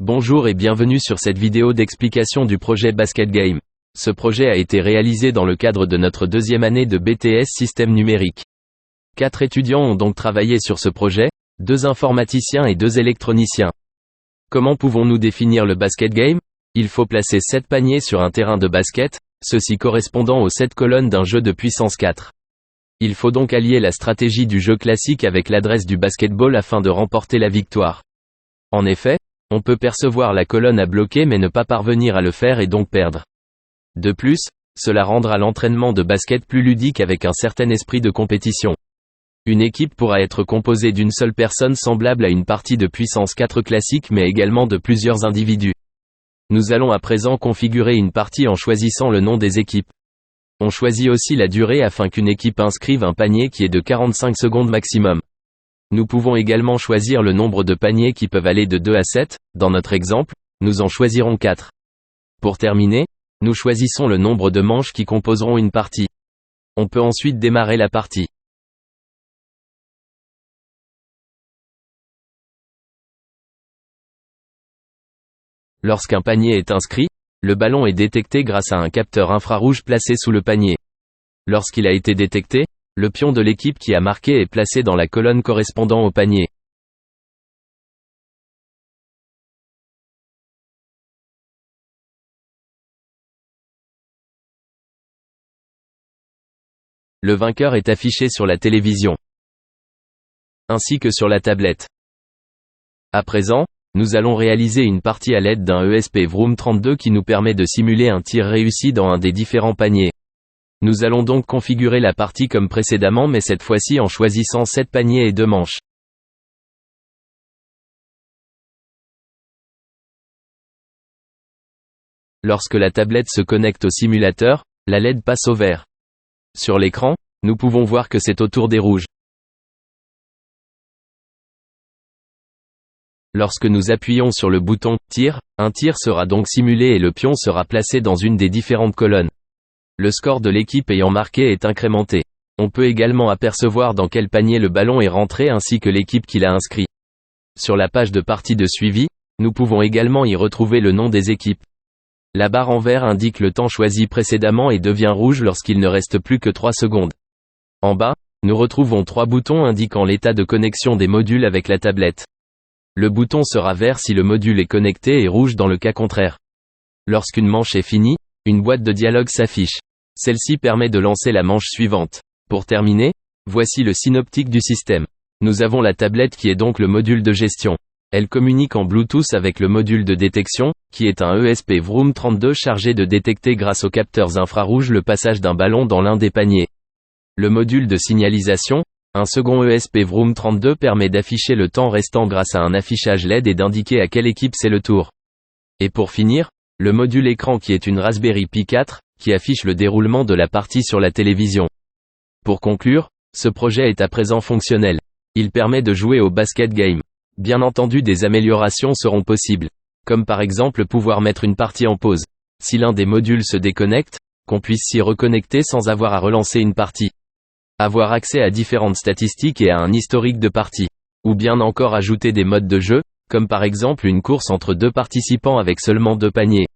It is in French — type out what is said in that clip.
Bonjour et bienvenue sur cette vidéo d'explication du projet Basket Game. Ce projet a été réalisé dans le cadre de notre deuxième année de BTS Système numérique. 4 étudiants ont donc travaillé sur ce projet, 2 informaticiens et 2 électroniciens. Comment pouvons-nous définir le basket game? Il faut placer 7 paniers sur un terrain de basket, ceux-ci correspondant aux 7 colonnes d'un jeu de puissance 4. Il faut donc allier la stratégie du jeu classique avec l'adresse du basketball afin de remporter la victoire. En effet, on peut percevoir la colonne à bloquer mais ne pas parvenir à le faire et donc perdre. De plus, cela rendra l'entraînement de basket plus ludique avec un certain esprit de compétition. Une équipe pourra être composée d'une seule personne semblable à une partie de puissance 4 classique mais également de plusieurs individus. Nous allons à présent configurer une partie en choisissant le nom des équipes. On choisit aussi la durée afin qu'une équipe inscrive un panier qui est de 45 secondes maximum. Nous pouvons également choisir le nombre de paniers qui peuvent aller de 2 à 7, dans notre exemple, nous en choisirons 4. Pour terminer, nous choisissons le nombre de manches qui composeront une partie. On peut ensuite démarrer la partie. Lorsqu'un panier est inscrit, le ballon est détecté grâce à un capteur infrarouge placé sous le panier. Lorsqu'il a été détecté, le pion de l'équipe qui a marqué est placé dans la colonne correspondant au panier. Le vainqueur est affiché sur la télévision, ainsi que sur la tablette. À présent, nous allons réaliser une partie à l'aide d'un ESP Vroom 32 qui nous permet de simuler un tir réussi dans un des différents paniers. Nous allons donc configurer la partie comme précédemment mais cette fois-ci en choisissant 7 paniers et 2 manches. Lorsque la tablette se connecte au simulateur, la LED passe au vert. Sur l'écran, nous pouvons voir que c'est au tour des rouges. Lorsque nous appuyons sur le bouton « Tir », un tir sera donc simulé et le pion sera placé dans une des différentes colonnes. Le score de l'équipe ayant marqué est incrémenté. On peut également apercevoir dans quel panier le ballon est rentré ainsi que l'équipe qui l'a inscrit. Sur la page de partie de suivi, nous pouvons également y retrouver le nom des équipes. La barre en vert indique le temps choisi précédemment et devient rouge lorsqu'il ne reste plus que 3 secondes. En bas, nous retrouvons 3 boutons indiquant l'état de connexion des modules avec la tablette. Le bouton sera vert si le module est connecté et rouge dans le cas contraire. Lorsqu'une manche est finie, une boîte de dialogue s'affiche. Celle-ci permet de lancer la manche suivante. Pour terminer, voici le synoptique du système. Nous avons la tablette qui est donc le module de gestion. Elle communique en Bluetooth avec le module de détection, qui est un ESP Vroom 32 chargé de détecter grâce aux capteurs infrarouges le passage d'un ballon dans l'un des paniers. Le module de signalisation, un second ESP Vroom 32 permet d'afficher le temps restant grâce à un affichage LED et d'indiquer à quelle équipe c'est le tour. Et pour finir, le module écran qui est une Raspberry Pi 4, qui affiche le déroulement de la partie sur la télévision. Pour conclure, ce projet est à présent fonctionnel. Il permet de jouer au basket game. Bien entendu, des améliorations seront possibles. Comme par exemple pouvoir mettre une partie en pause. Si l'un des modules se déconnecte, qu'on puisse s'y reconnecter sans avoir à relancer une partie. Avoir accès à différentes statistiques et à un historique de parties. Ou bien encore ajouter des modes de jeu, comme par exemple une course entre 2 participants avec seulement 2 paniers.